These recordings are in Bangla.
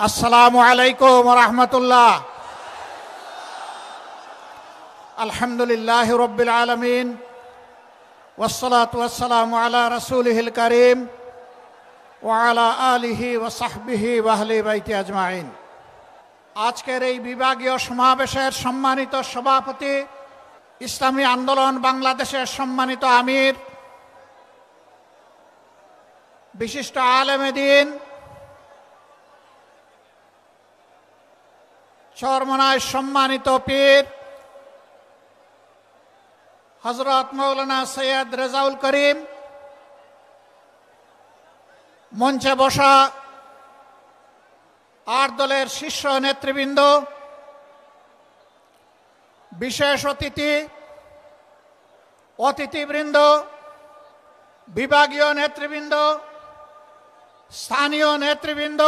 আসসালামু আলাইকুম ওয়া রাহমাতুল্লাহ। আলহামদুলিল্লাহি রাব্বিল আলামিন ওয়াসসালাতু ওয়াসসালামু আলা রাসূলিহিল কারীম ওয়া আলা আলিহি ওয়া সাহবিহি ওয়া আহলি বাইতি আজমাইন। আজকের এই বিভাগীয় সমাবেশের সম্মানিত সভাপতি, ইসলামী আন্দোলন বাংলাদেশের সম্মানিত আমির, বিশিষ্ট আলেমে দ্বীন, চরমনায় সম্মানিত পীর হযরত মাওলানা সৈয়দ রেজাউল করিম, মঞ্চে বসা 8 দলের শীর্ষ নেতৃবৃন্দ, বিশেষ অতিথিবৃন্দ, বিভাগীয় নেতৃবৃন্দ, স্থানীয় নেতৃবৃন্দ,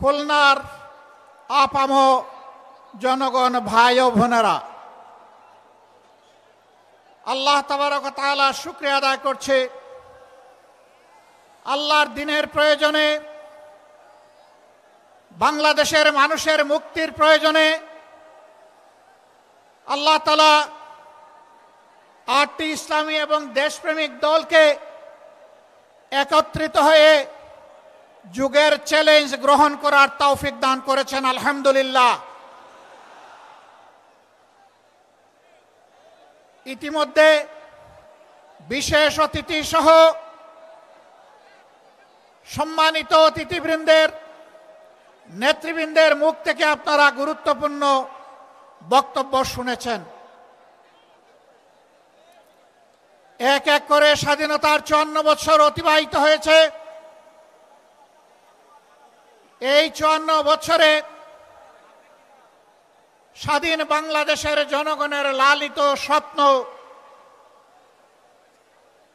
খুলনার আপাম জনগণ, ভাই ও বোনেরা, আল্লাহ তাবারক ওয়া তাআলা শুকরিয়া আদায় করছে। আল্লাহর দ্বীনের প্রয়োজনে, বাংলাদেশের মানুষের মুক্তির প্রয়োজনে আল্লাহ তাআলা 8টি ইসলামী এবং দেশপ্রেমিক দলকে একত্রিত হয়ে যুগের চ্যালেঞ্জ গ্রহণ করার তৌফিক দান করেছেন, আলহামদুলিল্লাহ। ইতিমধ্যে বিশেষ অতিথি সহ সম্মানিত অতিথিবৃন্দের, নেতৃবৃন্দের মুখ থেকে আপনারা গুরুত্বপূর্ণ বক্তব্য শুনেছেন। এক এক করে স্বাধীনতার 54 বছর অতিবাহিত হয়েছে। এই 54 বছরে স্বাধীন বাংলাদেশের জনগণের লালিত স্বপ্ন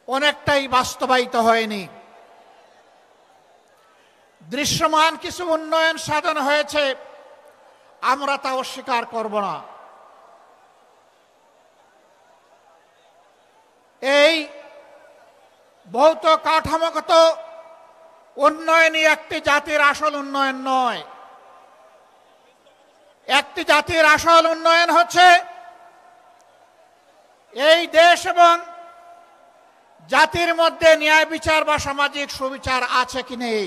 অনেকটাই বাস্তবায়িত হয়নি। দৃশ্যমান কিছু উন্নয়ন সাধন হয়েছে, আমরা তা অস্বীকার করব না। এই ভৌত কাঠামোগত উন্নয়নই একটি জাতির আসল উন্নয়ন নয়। একটি জাতির আসল উন্নয়ন হচ্ছে এই দেশ এবং জাতির মধ্যে ন্যায় বিচার বা সামাজিক সুবিচার আছে কি নেই।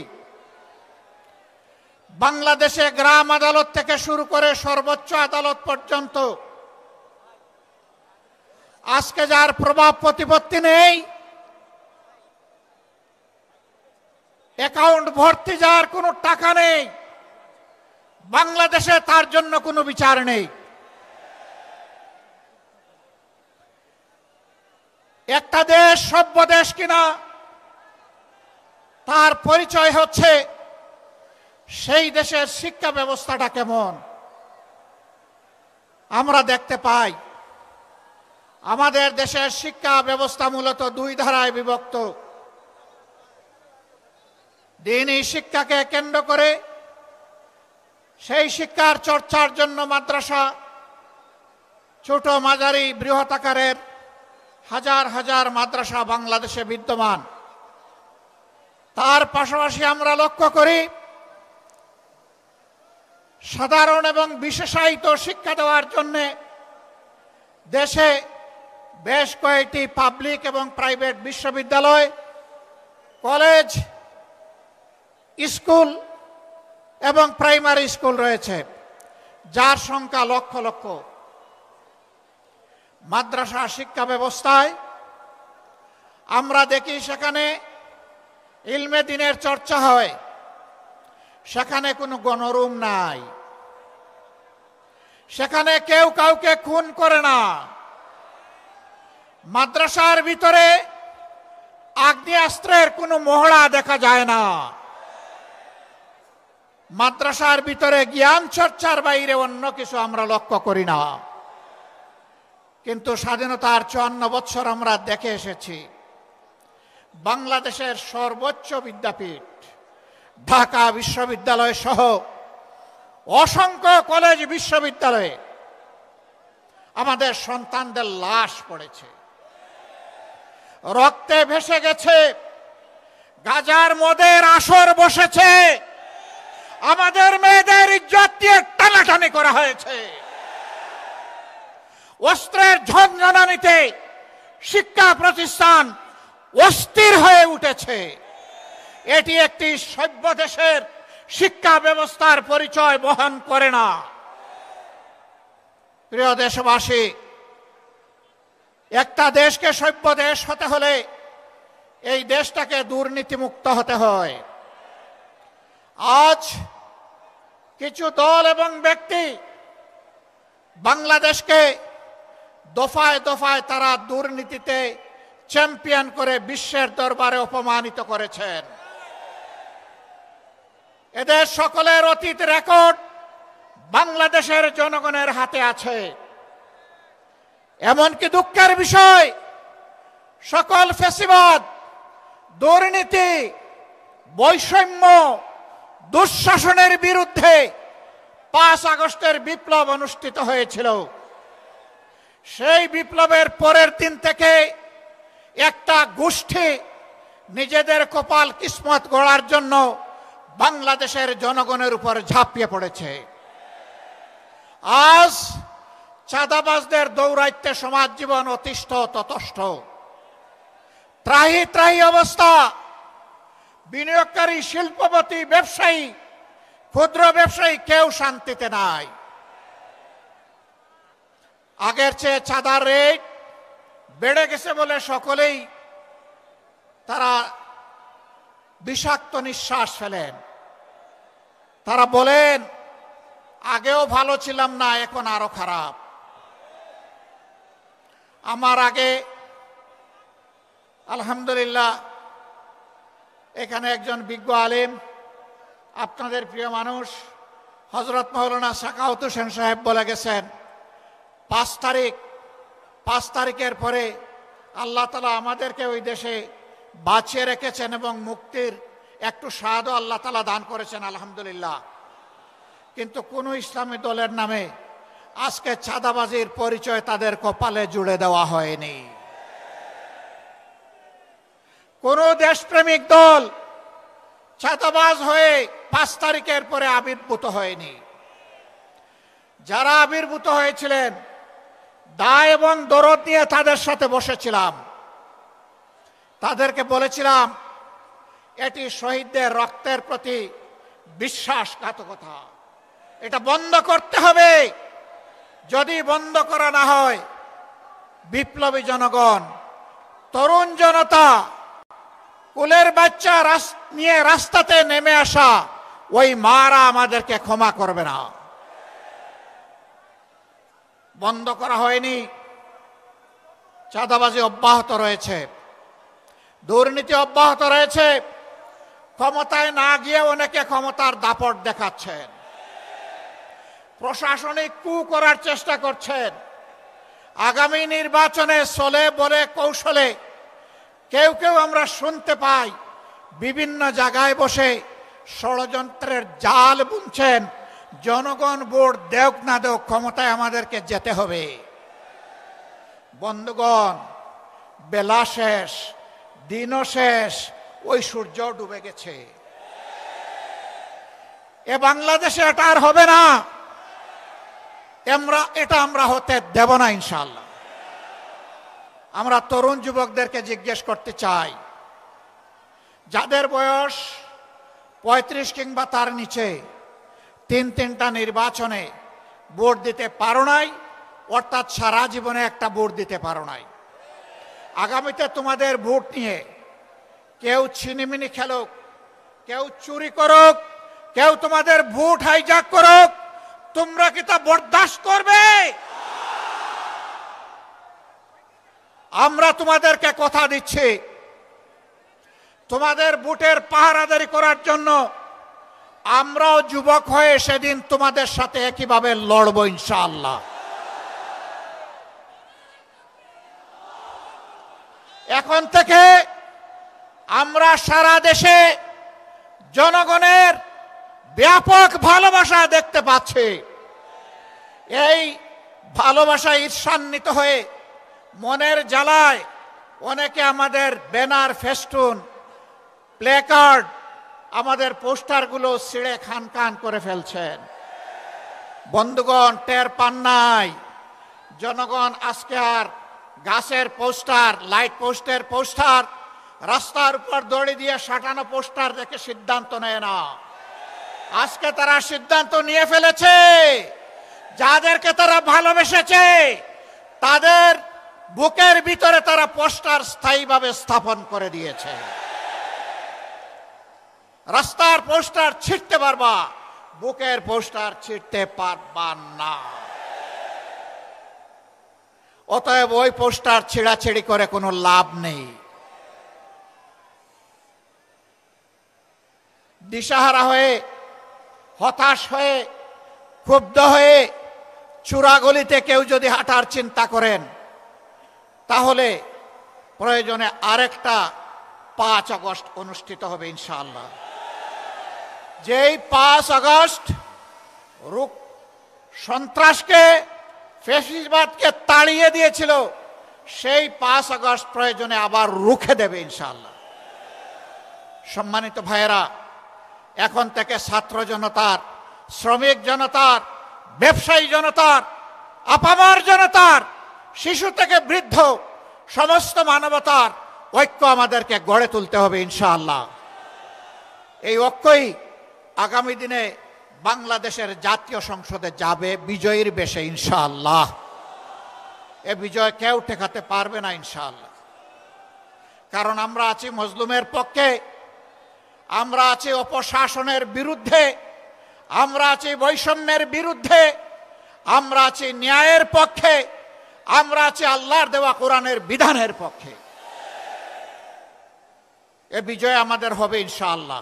বাংলাদেশে গ্রাম আদালত থেকে শুরু করে সর্বোচ্চ আদালত পর্যন্ত আজকে যার প্রভাব প্রতিপত্তি নেই, অ্যাকাউন্ট ভর্তি যার কোনো টাকা নেই, বাংলাদেশে তার জন্য কোনো বিচার নেই। একটা দেশ সভ্য দেশ কিনা তার পরিচয় হচ্ছে সেই দেশের শিক্ষা ব্যবস্থাটা কেমন। আমরা দেখতে পাই আমাদের দেশের শিক্ষা ব্যবস্থা মূলত 2 ধারায় বিভক্ত। দ্বীনি শিক্ষাকে কেন্দ্র করে সেই শিক্ষার চর্চার জন্য মাদ্রাসা, ছোট মাঝারি বৃহৎ আকারের হাজার হাজার মাদ্রাসা বাংলাদেশে বিদ্যমান। তার পাশাপাশি আমরা লক্ষ্য করি সাধারণ এবং বিশেষায়িত শিক্ষা দেওয়ার জন্য দেশে বেশ কয়েকটি পাবলিক এবং প্রাইভেট বিশ্ববিদ্যালয়, কলেজ, স্কুল এবং প্রাইমারি স্কুল রয়েছে, যার সংখ্যা লক্ষ লক্ষ। মাদ্রাসা শিক্ষা ব্যবস্থায় আমরা দেখি সেখানে ইলমে দ্বীনের চর্চা হয়, সেখানে কোনো গণরুম নাই, সেখানে কেউ কাউকে খুন করে না, মাদ্রাসার ভিতরে আগ্নেয়াস্ত্রের কোনো মহড়া দেখা যায় না, মাদ্রাসার ভিতরে জ্ঞান চর্চার বাইরে অন্য কিছু আমরা লক্ষ্য করি না। কিন্তু স্বাধীনতার 54 বছর আমরা দেখে এসেছি বাংলাদেশের সর্বোচ্চ বিদ্যাপীঠ ঢাকা বিশ্ববিদ্যালয় সহ অসংখ্য কলেজ বিশ্ববিদ্যালয়ে আমাদের সন্তানদের লাশ পড়েছে, রক্তে ভেসে গেছে, গাজার মদের আসর বসেছে, আমাদের মেয়েদের ইজ্জত দিয়ে টানাটানি করা হয়েছে। অস্ত্রের ঝঞ্ঝনানিতে শিক্ষা প্রতিষ্ঠান অস্থির হয়ে উঠেছে। এটি একটি সভ্য দেশের শিক্ষা ব্যবস্থার পরিচয় বহন করে না। প্রিয় দেশবাসী, একটা দেশকে সভ্য দেশ হতে হলে এই দেশটাকে দুর্নীতিমুক্ত হতে হয়। আজ কিছু দল এবং ব্যক্তি বাংলাদেশকে দফায় দফায় তারা দুর্নীতিতে চ্যাম্পিয়ন করে বিশ্বের দরবারে অপমানিত করেছেন। এদের সকলের অতীত রেকর্ড বাংলাদেশের জনগণের হাতে আছে। এমনকি দুঃখের বিষয়, সকল ফ্যাসিবাদ, দুর্নীতি, বৈষম্য, দুঃশাসনের বিরুদ্ধে 5 আগস্টের বিপ্লব অনুষ্ঠিত হয়েছিল। সেই বিপ্লবের পরের দিন থেকে একটা গোষ্ঠী নিজেদের কপাল কিসমত গড়ার জন্য বাংলাদেশের জনগণের উপর ঝাঁপিয়ে পড়েছে। আজ চাঁদাবাজদের দৌরাত্ম্যে সমাজ জীবন অতিষ্ঠ ততষ্ঠ, ত্রাহি ত্রাহি অবস্থা। বিনিয়োগকারী, শিল্পপতি, ব্যবসায়ী, ক্ষুদ্র ব্যবসায়ী কেউ শান্তিতে নাই। আগের চেয়ে চাঁদার রেট বেড়ে গেছে বলে সকলেই তারা বিষাক্ত নিঃশ্বাস ফেলেন। তারা বলেন, আগেও ভালো ছিলাম না, এখন আরো খারাপ। আমার আগে আলহামদুলিল্লাহ এখানে একজন বিজ্ঞ আলেম, আপনাদের প্রিয় মানুষ হযরত মাওলানা সাখাওয়াত হোসেন সাহেব বলে গেছেন, 5 তারিখের পরে আল্লাহ তাআলা আমাদেরকে ওই দেশে বাঁচিয়ে রেখেছেন এবং মুক্তির একটু স্বাদও আল্লাহ তাআলা দান করেছেন, আলহামদুলিল্লাহ। কিন্তু কোন ইসলামী দলের নামে আজকে চাঁদাবাজির পরিচয় তাদের কপালে জুড়ে দেওয়া হয়নি। কোন দেশপ্রেমিক দল চাঁদাবাজ হয়ে 5 তারিখের পরে আবির্ভূত হয়নি। যারা আবির্ভূত হয়েছিলেন, দায় এবং দরদ নিয়ে তাদের সাথে বসেছিলাম, তাদেরকে বলেছিলাম এটি শহীদদের রক্তের প্রতি বিশ্বাসঘাতকতা, এটা বন্ধ করতে হবে। যদি বন্ধ করা না হয়, বিপ্লবী জনগণ, তরুণ জনতা, কুলের বাচ্চা নিয়ে রাস্তাতে নেমে আসা ওই মারা আমাদেরকে ক্ষমা করবে না। বন্ধ করা হয়নি, চাঁদাবাজি অব্যাহত রয়েছে, দুর্নীতি অব্যাহত রয়েছে। ক্ষমতায় না গিয়ে অনেকে ক্ষমতার দাপট দেখাচ্ছেন, প্রশাসনিক কু করার চেষ্টা করছেন। আগামী নির্বাচনে চলে বলে কৌশলে কেউ কেউ আমরা শুনতে পাই বিভিন্ন জায়গায় বসে ষড়যন্ত্রের জাল বুনছেন। জনগণ ভোট দেওক না দেওক, ক্ষমতায় আমাদেরকে যেতে হবে। বন্ধুগণ, বেলা শেষ, দিনও শেষ, ওই সূর্য ডুবে গেছে। এ বাংলাদেশে এটা আর হবে না। আমরা হতে দেব না ইনশাআল্লাহ। আমরা তরুণ যুবকদেরকে জিজ্ঞেস করতে চাই, যাদের বয়স 35 কিংবা তার নিচে, 3টা নির্বাচনে ভোট দিতে পারো নাই, অর্থাৎ সারা জীবনে একটা ভোট দিতে পারো নাই। আগামীতে তোমাদের ভোট নিয়ে কেউ ছিনিমিনি খেলুক, কেউ চুরি করুক, কেউ তোমাদের ভোট হাইজ্যাক করুক, তোমরা কি তা বরদাস্ত করবে? আমরা তোমাদেরকে কথা দিচ্ছি, তোমাদের ভোটের পাহারাদারি করার জন্য আমরাও যুবক হয়ে সেদিন তোমাদের সাথে একইভাবে লড়ব ইনশাআল্লাহ। এখন থেকে আমরা সারা দেশে জনগণের ব্যাপক ভালোবাসা দেখতে পাচ্ছি। এই ভালোবাসা ঈর্ষান্বিত হয়ে মনের জ্বালায় অনেকে আমাদের ব্যানার, ফেস্টুন, প্লেকার্ড আমাদের পোস্টারগুলো ছিঁড়ে খান খান করে ফেলছেন। বন্ধুগণ, টের পান নাই? জনগণ আজকে আর গাছের পোস্টার, লাইট পোস্টের পোস্টার, রাস্তার উপর দড়ি দিয়ে সাঁটানো পোস্টার দেখে সিদ্ধান্ত নেয় না। আজকে তারা সিদ্ধান্ত নিয়ে ফেলেছে, যাদেরকে তারা ভালোবেসেছে তাদের বুকের ভিতরে তারা পোস্টার স্থায়ীভাবে স্থাপন করে দিয়েছে। রাস্তার পোস্টার ছিঁড়তে পারবা, বুকের পোস্টার ছিঁড়তে পারবা না। অতএব ওই পোস্টার ছিঁড়াছিঁড়ি করে কোনো লাভ নেই। দিশাহারা হয়ে, হতাশ হয়ে, ক্ষুব্ধ হয়ে চূড়াগলিতে কেউ যদি হাঁটার চিন্তা করেন, তাহলে প্রয়োজনে আরেকটা 5 আগস্ট অনুষ্ঠিত হবে ইনশাআল্লাহ। যেই 5 আগস্ট সন্ত্রাসকে, ফ্যাসিবাদকে তাড়িয়ে দিয়েছিল, সেই 5 আগস্ট প্রয়োজনে আবার রুখে দেবে ইনশাআল্লাহ। সম্মানিত ভাইয়েরা, এখন থেকে ছাত্র জনতার, শ্রমিক জনতার, ব্যবসায়ী জনতার, আপামর জনতার, শিশু থেকে বৃদ্ধ সমস্ত মানবতার ঐক্য আমাদেরকে গড়ে তুলতে হবে ইনশাআল্লাহ। এই ঐক্যই আগামী দিনে বাংলাদেশের জাতীয় সংসদে যাবে বিজয়ীর বেশে ইনশাআল্লাহ। এ বিজয় কেউ ঠেকাতে পারবে না ইনশাআল্লাহ। কারণ আমরা আছি মজলুমের পক্ষে, আমরা আছি অপশাসনের বিরুদ্ধে, আমরা আছি বৈষম্যের বিরুদ্ধে, আমরা আছি ন্যায়ের পক্ষে, আমরা আছি আল্লাহর দেওয়া কোরআনের বিধানের পক্ষে। এ বিজয় আমাদের হবে ইনশাআল্লাহ।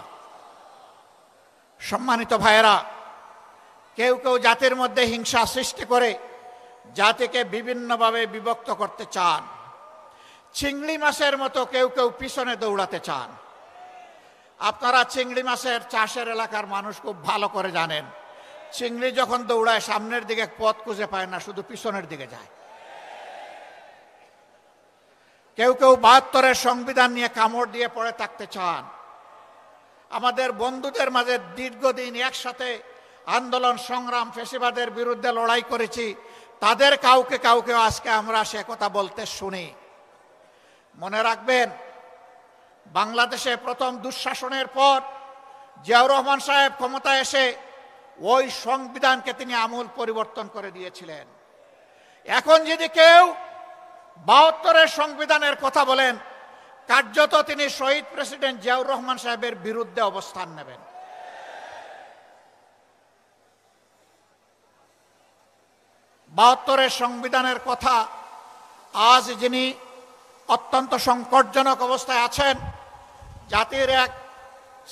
সম্মানিত ভাইয়েরা, কেউ কেউ জাতির মধ্যে হিংসা সৃষ্টি করে জাতিকে বিভিন্নভাবে বিভক্ত করতে চান। চিংড়ি মাছের মতো কেউ কেউ পিছনে দৌড়াতে চান। আপনারা চিংড়ি মাছের চাষের এলাকার মানুষ খুব ভালো করে জানেন, চিংড়ি যখন দৌড়ায় সামনের দিকে পথ খুঁজে পায় না, শুধু পিছনের দিকে যায়। কেউ কেউ ৭২-এর সংবিধান নিয়ে কামড় দিয়ে পড়ে থাকতে চান। আমাদের বন্ধুদের মাঝে দীর্ঘদিন একসাথে আন্দোলন সংগ্রাম, ফ্যাসিবাদের বিরুদ্ধে লড়াই করেছি, তাদের কাউকে কাউকে আজকে আমরা সে কথা বলতে শুনি। মনে রাখবেন, বাংলাদেশে প্রথম দুঃশাসনের পর জিয়াউর রহমান সাহেব ক্ষমতায় এসে ওই সংবিধানকে তিনি আমূল পরিবর্তন করে দিয়েছিলেন। এখন যদি কেউ ৭২-এর সংবিধানের কথা বলেন, কার্যত তিনি শহীদ প্রেসিডেন্ট জিয়াউর রহমান সাহেবের বিরুদ্ধে অবস্থান নেবেন। ৭২-এর সংবিধানের কথা আজ যিনি অত্যন্ত সংকটজনক অবস্থায় আছেন, জাতির এক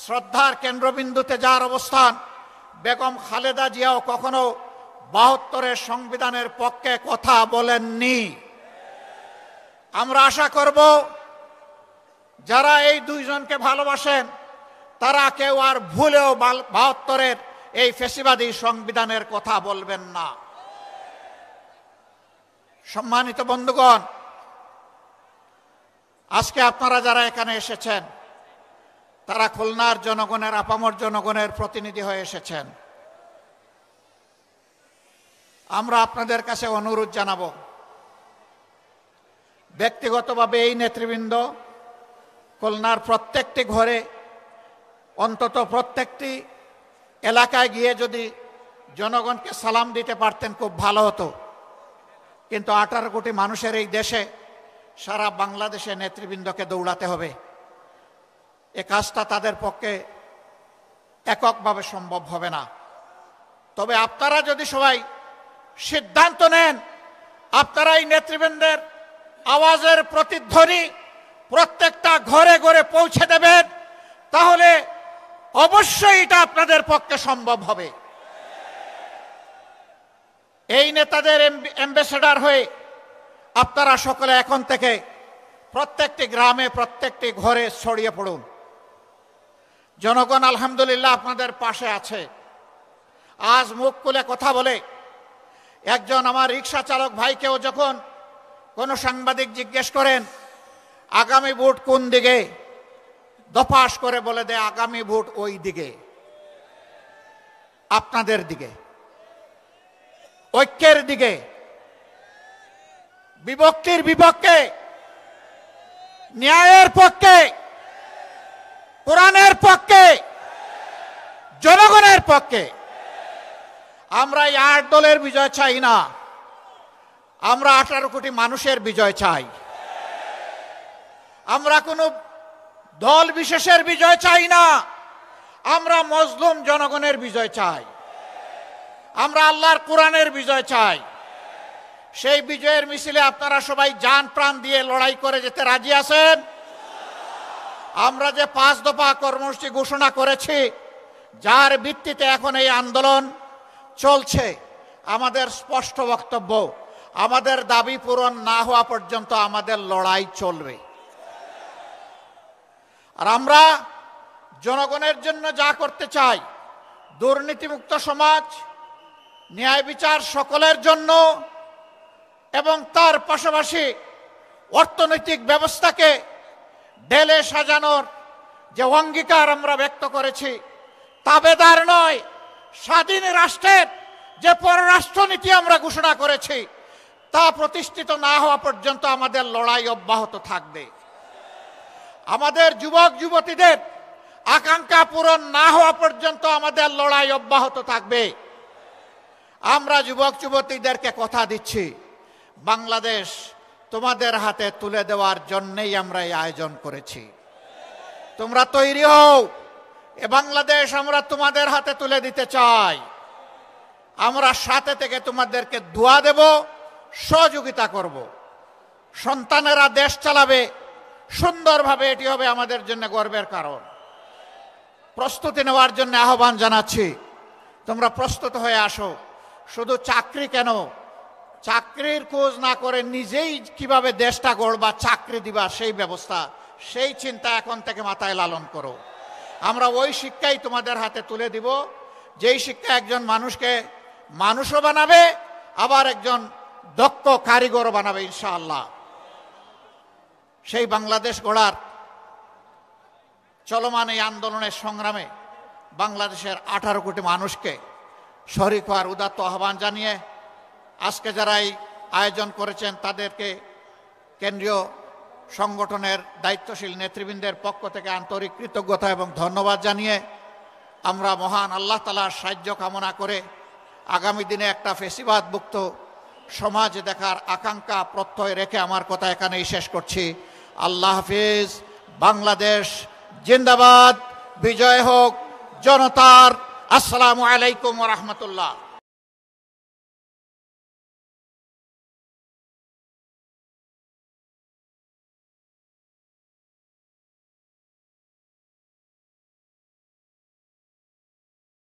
শ্রদ্ধার কেন্দ্রবিন্দুতে যার অবস্থান, বেগম খালেদা জিয়াও কখনো ৭২-এর সংবিধানের পক্ষে কথা বলেননি। আমরা আশা করব যারা এই দুইজনকে ভালোবাসেন তারা কেউ আর ভুলেও ৭২-এর এই ফ্যাসিবাদী সংবিধানের কথা বলবেন না। সম্মানিত বন্ধুগণ, আজকে আপনারা যারা এখানে এসেছেন তারা খুলনার জনগণের, আপামর জনগণের প্রতিনিধি হয়ে এসেছেন। আমরা আপনাদের কাছে অনুরোধ জানাবো, ব্যক্তিগতভাবে এই নেতৃবৃন্দ খুলনার প্রত্যেকটি ঘরে, অন্তত প্রত্যেকটি এলাকায় গিয়ে যদি জনগণকে সালাম দিতে পারতেন খুব ভালো হতো। কিন্তু 18 কোটি মানুষের এই দেশে সারা বাংলাদেশে নেতৃবৃন্দকে দৌড়াতে হবে, এ কাজটা তাদের পক্ষে এককভাবে সম্ভব হবে না। তবে আপনারা যদি সবাই সিদ্ধান্ত নেন, আপনারা এই নেতৃবৃন্দের আওয়াজের প্রতিধ্বনি প্রত্যেকটা ঘরে ঘরে পৌঁছে দেবেন, তাহলে অবশ্যই এটা আপনাদের পক্ষে সম্ভব হবে। এই নেতাদের অ্যাম্বাসেডর হয়ে আপনারা সকলে এখন থেকে প্রত্যেকটি গ্রামে, প্রত্যেকটি ঘরে ছড়িয়ে পড়ুন। জনগণ আলহামদুলিল্লাহ আপনাদের পাশে আছে। আজ মুখ খুলে কথা বলে একজন আমার রিক্সা চালক ভাইকেও যখন কোনো সাংবাদিক জিজ্ঞেস করেন আগামী ভোট কোন দিকে, দফাস করে বলে দেয় আগামী ভোট ওই দিকে, আপনাদের দিকে, ঐক্যের দিকে, বিভক্তির বিপক্ষে, ন্যায়ের পক্ষে, কোরআনের পক্ষে, জনগণের পক্ষে। আমরা এই 8 দলের বিজয় চাই না, আমরা 18 কোটি মানুষের বিজয় চাই। আমরা কোনো দল বিশেষের বিজয় চাই না, আমরা মজলুম জনগণের বিজয় চাই, আমরা আল্লাহর কোরআনের বিজয় চাই। সেই বিজয়ের মিছিলে আপনারা সবাই জান প্রাণ দিয়ে লড়াই করে যেতে রাজি আছেন? আমরা যে 5 দফা কর্মসূচি ঘোষণা করেছি, যার ভিত্তিতে এখন এই আন্দোলন চলছে, আমাদের স্পষ্ট বক্তব্য, আমাদের দাবি পূরণ না হওয়া পর্যন্ত আমাদের লড়াই চলবে। আর আমরা জনগণের জন্য যা করতে চাই, দুর্নীতিমুক্ত সমাজ, ন্যায় বিচার সকলের জন্য, এবং তার পাশাপাশি অর্থনৈতিক ব্যবস্থাকে ঢেলে সাজানোর যে অঙ্গীকার আমরা ব্যক্ত করেছি, তাবেদার নয়, স্বাধীন রাষ্ট্রের যে পররাষ্ট্রনীতি আমরা ঘোষণা করেছি, তা প্রতিষ্ঠিত না হওয়া পর্যন্ত আমাদের লড়াই অব্যাহত থাকবে। আমাদের যুবক যুবতীদের আকাঙ্ক্ষা পূরণ না হওয়া পর্যন্ত আমাদের লড়াই অব্যাহত থাকবে। আমরা যুবক যুবতীদেরকে কথা দিচ্ছি, বাংলাদেশ তোমাদের হাতে তুলে দেওয়ার জন্যই আমরা এই আয়োজন করেছি। তোমরা তৈরি হও, এ বাংলাদেশ আমরা তোমাদের হাতে তুলে দিতে চাই। আমরা সাথে থেকে তোমাদেরকে দোয়া দেব, সহযোগিতা করব। সন্তানেরা দেশ চালাবে সুন্দরভাবে, এটি হবে আমাদের জন্য গর্বের কারণ। প্রস্তুতি নেওয়ার জন্য আহ্বান জানাচ্ছি, তোমরা প্রস্তুত হয়ে আসো। শুধু চাকরি কেন, চাকরির খোঁজ না করে নিজেই কিভাবে দেশটা গড়বা, চাকরি দিবা, সেই ব্যবস্থা, সেই চিন্তা এখন থেকে মাথায় লালন করো। আমরা ওই শিক্ষাই তোমাদের হাতে তুলে দিব, যেই শিক্ষা একজন মানুষকে মানুষও বানাবে, আবার একজন দক্ষ কারিগরও বানাবে ইনশাআল্লাহ। সেই বাংলাদেশ গড়ার চলমান এই আন্দোলনের সংগ্রামে বাংলাদেশের 18 কোটি মানুষকে শরীক হওয়ার উদাত্ত আহ্বান জানিয়ে আজকে যারা এই আয়োজন করেছেন তাদেরকে কেন্দ্রীয় সংগঠনের দায়িত্বশীল নেতৃবৃন্দের পক্ষ থেকে আন্তরিক কৃতজ্ঞতা এবং ধন্যবাদ জানিয়ে আমরা মহান আল্লাহ তাআলার সাহায্য কামনা করে আগামী দিনে একটা ফেসিবাদ মুক্ত সমাজ দেখার আকাঙ্ক্ষা প্রত্যয় রেখে আমার কথা এখানেই শেষ করছি। আল্লাহ হাফিজ। বাংলাদেশ জিন্দাবাদ। বিজয় হোক জনতার। আসসালামু আলাইকুম ওয়া রাহমাতুল্লাহ।